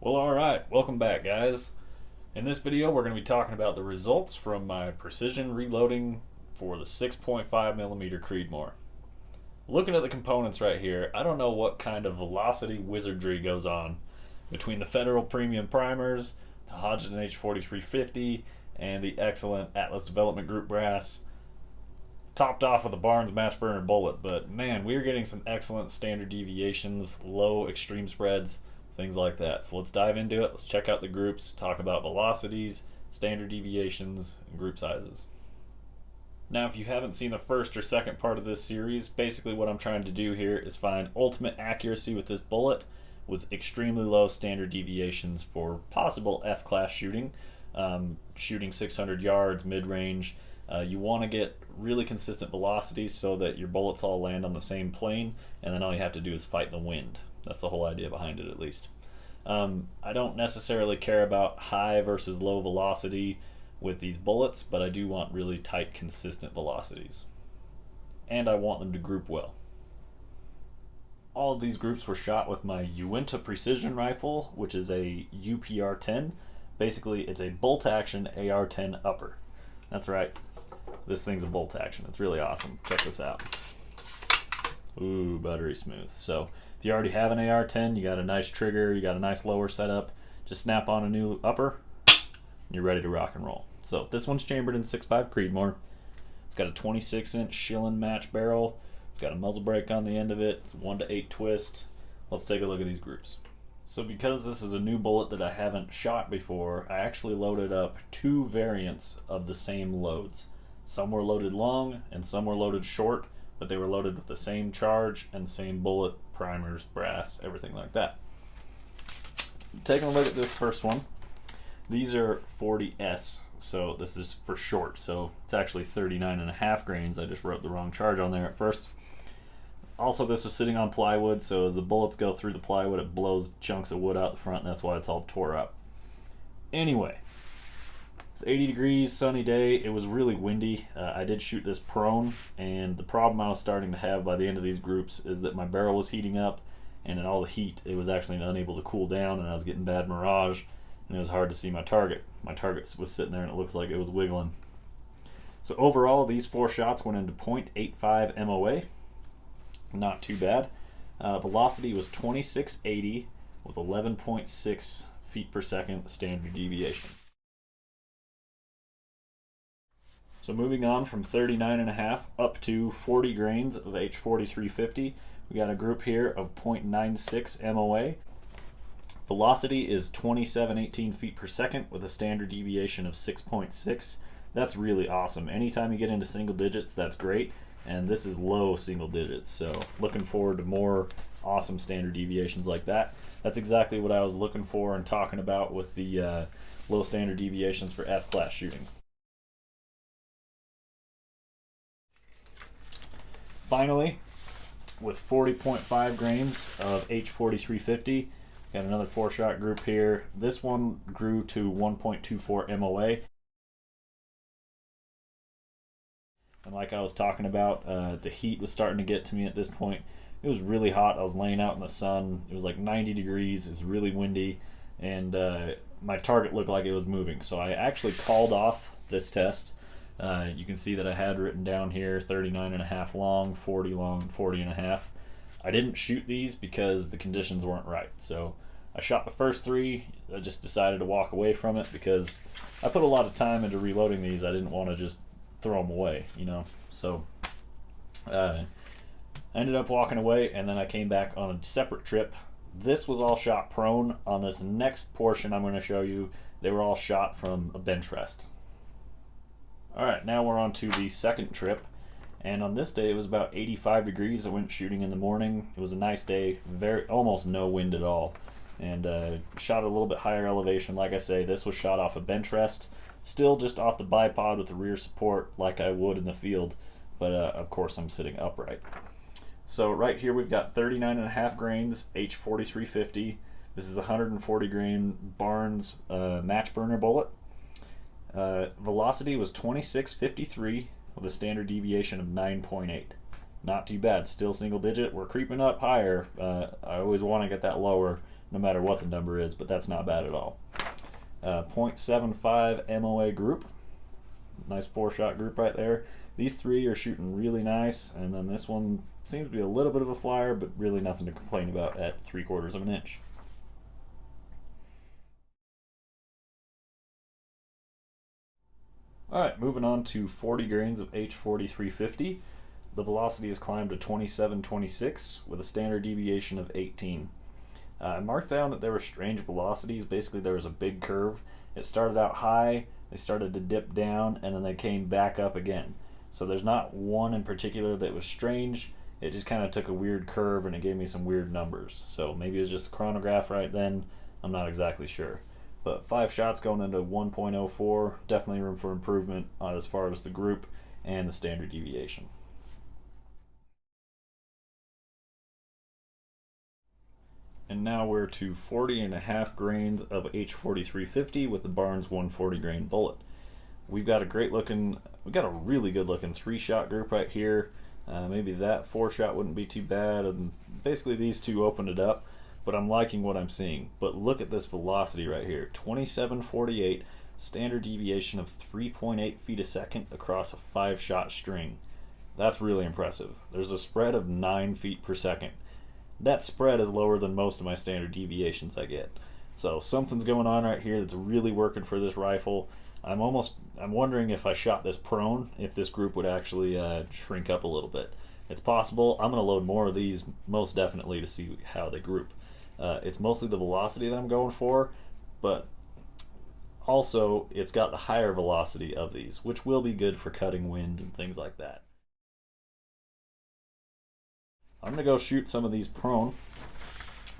Well, alright, welcome back, guys. In this video, we're going to be talking about the results from my precision reloading for the 6.5mm Creedmoor. Looking at the components right here, I don't know what kind of velocity wizardry goes on between the Federal Premium Primers, the Hodgdon H4350, and the excellent Atlas Development Group brass, topped off with a Barnes match burner bullet. But man, we're getting some excellent standard deviations, low extreme spreads, things like that. So let's dive into it. Let's check out the groups, talk about velocities, standard deviations, and group sizes. Now, if you haven't seen the first or second part of this series, basically what I'm trying to do here is find ultimate accuracy with this bullet with extremely low standard deviations for possible F-class shooting, shooting 600 yards, mid-range. You want to get really consistent velocities so that your bullets all land on the same plane, and then all you have to do is fight the wind. That's the whole idea behind it, at least. I don't necessarily care about high versus low velocity with these bullets, but I do want really tight, consistent velocities. And I want them to group well. All of these groups were shot with my Uinta precision rifle, which is a UPR-10. Basically, it's a bolt-action AR-10 upper. That's right. This thing's a bolt action. It's really awesome. Check this out. Ooh, buttery smooth. So if you already have an AR-10, you got a nice trigger, you got a nice lower setup, just snap on a new upper, and you're ready to rock and roll. So this one's chambered in 6.5 Creedmoor. It's got a 26-inch Schillen match barrel. It's got a muzzle brake on the end of it. It's 1-to-8 twist. Let's take a look at these groups. So because this is a new bullet that I haven't shot before, I actually loaded up two variants of the same loads. Some were loaded long and some were loaded short, but they were loaded with the same charge and the same bullet, primers, brass, everything like that. Taking a look at this first one, these are 40S, so this is for short, so it's actually 39.5 grains. I just wrote the wrong charge on there at first. Also, this was sitting on plywood, so as the bullets go through the plywood, it blows chunks of wood out the front, and that's why it's all tore up. Anyway, it's 80 degrees, sunny day. It was really windy. I did shoot this prone, and the problem I was starting to have by the end of these groups is that my barrel was heating up, and in all the heat, it was actually unable to cool down, and I was getting bad mirage, and it was hard to see my target. My target was sitting there, and it looked like it was wiggling. So overall, these four shots went into .85 MOA. Not too bad. Velocity was 2680 with 11.6 feet per second standard deviation. So moving on from 39.5 up to 40 grains of H4350, we got a group here of .96 MOA. Velocity is 2718 feet per second with a standard deviation of 6.6. That's really awesome. Anytime you get into single digits, that's great. And this is low single digits, so looking forward to more awesome standard deviations like that. That's exactly what I was looking for and talking about with the low standard deviations for F-class shooting. Finally, with 40.5 grains of H4350, got another 4-shot group here. This one grew to 1.24 MOA. And like I was talking about, the heat was starting to get to me at this point. It was really hot. I was laying out in the sun. It was like 90 degrees. It was really windy. And my target looked like it was moving. So I actually called off this test. You can see that I had written down here 39.5 long, 40 long, 40.5. I didn't shoot these because the conditions weren't right. So I shot the first three. I just decided to walk away from it because I put a lot of time into reloading these. I didn't want to just throw them away, you know. So I ended up walking away, and then I came back on a separate trip. This was all shot prone. On this next portion I'm going to show you, they were all shot from a bench rest. Alright, now we're on to the second trip, and on this day it was about 85 degrees. I went shooting in the morning. It was a nice day, almost no wind at all, and shot at a little bit higher elevation. Like I say, this was shot off a bench rest. Still just off the bipod with the rear support like I would in the field, but of course I'm sitting upright. So right here we've got 39.5 grains H4350. This is the 140 grain Barnes match burner bullet. Velocity was 2653 with a standard deviation of 9.8. Not too bad, still single digit. We're creeping up higher. I always want to get that lower no matter what the number is, but that's not bad at all. 0.75 MOA group. Nice 4-shot group right there. These three are shooting really nice, and then this one seems to be a little bit of a flyer, but really nothing to complain about at 3/4 of an inch. Alright, moving on to 40 grains of H4350. The velocity has climbed to 2726 with a standard deviation of 18. I marked down that there were strange velocities. Basically, there was a big curve. It started out high, they started to dip down, and then they came back up again. So there's not one in particular that was strange. It just kind of took a weird curve and it gave me some weird numbers. So maybe it was just the chronograph right then. I'm not exactly sure. But 5 shots going into 1.04, definitely room for improvement as far as the group and the standard deviation. And now we're to 40.5 grains of H4350 with the Barnes 140 grain bullet. We've got a really good looking 3-shot group right here. Maybe that 4-shot wouldn't be too bad, and basically these two opened it up, but I'm liking what I'm seeing. But look at this velocity right here, 2748, standard deviation of 3.8 feet a second across a 5-shot string. That's really impressive. There's a spread of 9 feet per second. That spread is lower than most of my standard deviations I get. So something's going on right here that's really working for this rifle. I'm wondering if I shot this prone, if this group would actually shrink up a little bit. It's possible. I'm going to load more of these most definitely to see how they group. It's mostly the velocity that I'm going for, but also it's got the higher velocity of these, which will be good for cutting wind and things like that. I'm going to go shoot some of these prone,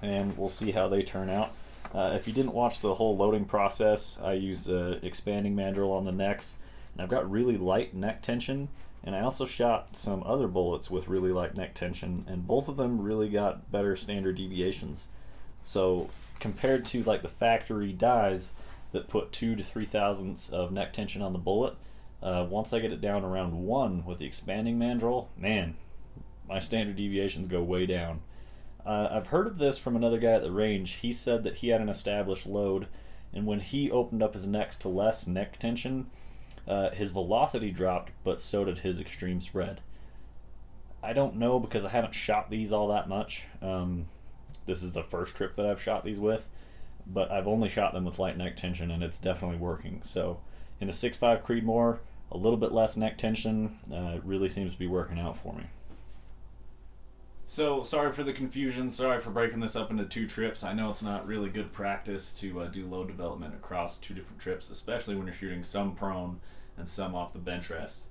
and we'll see how they turn out. If you didn't watch the whole loading process, I used expanding mandrel on the necks, and I've got really light neck tension, and I also shot some other bullets with really light neck tension, and both of them really got better standard deviations. So compared to like the factory dies that put 2 to 3 thousandths of neck tension on the bullet, once I get it down around 1 with the expanding mandrel, man, my standard deviations go way down. I've heard of this from another guy at the range. He said that he had an established load, and when he opened up his necks to less neck tension, his velocity dropped, but so did his extreme spread. I don't know because I haven't shot these all that much. This is the first trip that I've shot these with, but I've only shot them with light neck tension, and it's definitely working. So in the 6.5 Creedmoor, a little bit less neck tension, it really seems to be working out for me. So, sorry for the confusion, sorry for breaking this up into 2 trips. I know it's not really good practice to do load development across 2 different trips, especially when you're shooting some prone and some off the bench rest.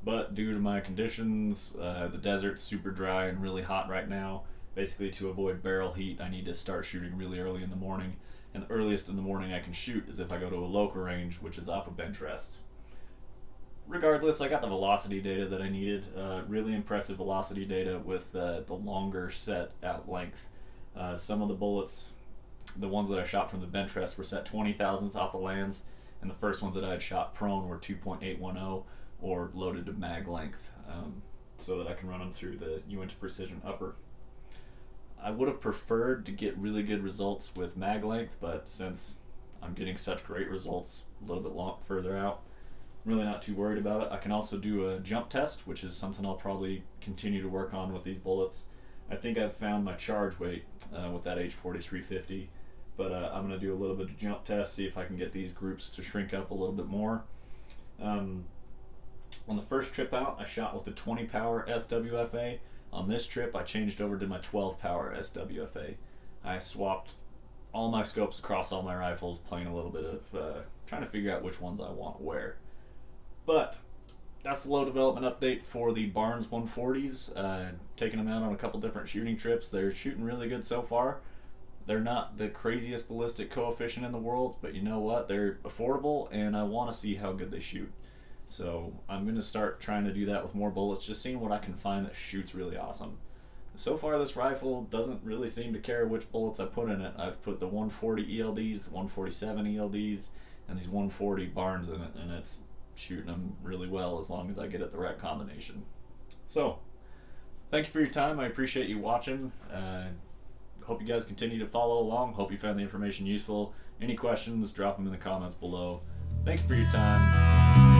But due to my conditions, the desert's super dry and really hot right now. Basically, to avoid barrel heat, I need to start shooting really early in the morning. And the earliest in the morning I can shoot is if I go to a local range, which is off a bench rest. Regardless, I got the velocity data that I needed. Really impressive velocity data with the longer set out length. Some of the bullets, the ones that I shot from the bench rest, were set 20 thousandths off the lands, and the first ones that I had shot prone were 2.810 or loaded to mag length, so that I can run them through the Untitled Precision upper. I would have preferred to get really good results with mag length, but since I'm getting such great results a little bit further out, I'm really not too worried about it. I can also do a jump test, which is something I'll probably continue to work on with these bullets. I think I've found my charge weight with that H4350, but I'm going to do a little bit of jump test, see if I can get these groups to shrink up a little bit more. On the first trip out, I shot with the 20 power SWFA. On this trip, I changed over to my 12 power SWFA. I swapped all my scopes across all my rifles, playing a little bit of trying to figure out which ones I want to wear. But that's the low development update for the Barnes 140s. Taking them out on a couple different shooting trips. They're shooting really good so far. They're not the craziest ballistic coefficient in the world, but you know what? They're affordable, and I want to see how good they shoot. So I'm going to start trying to do that with more bullets, just seeing what I can find that shoots really awesome. So far, this rifle doesn't really seem to care which bullets I put in it. I've put the 140 ELDs, the 147 ELDs, and these 140 Barnes in it, and it's shooting them really well as long as I get it the right combination. So, thank you for your time. I appreciate you watching. hope you guys continue to follow along. Hope you found the information useful. Any questions, drop them in the comments below. Thank you for your time.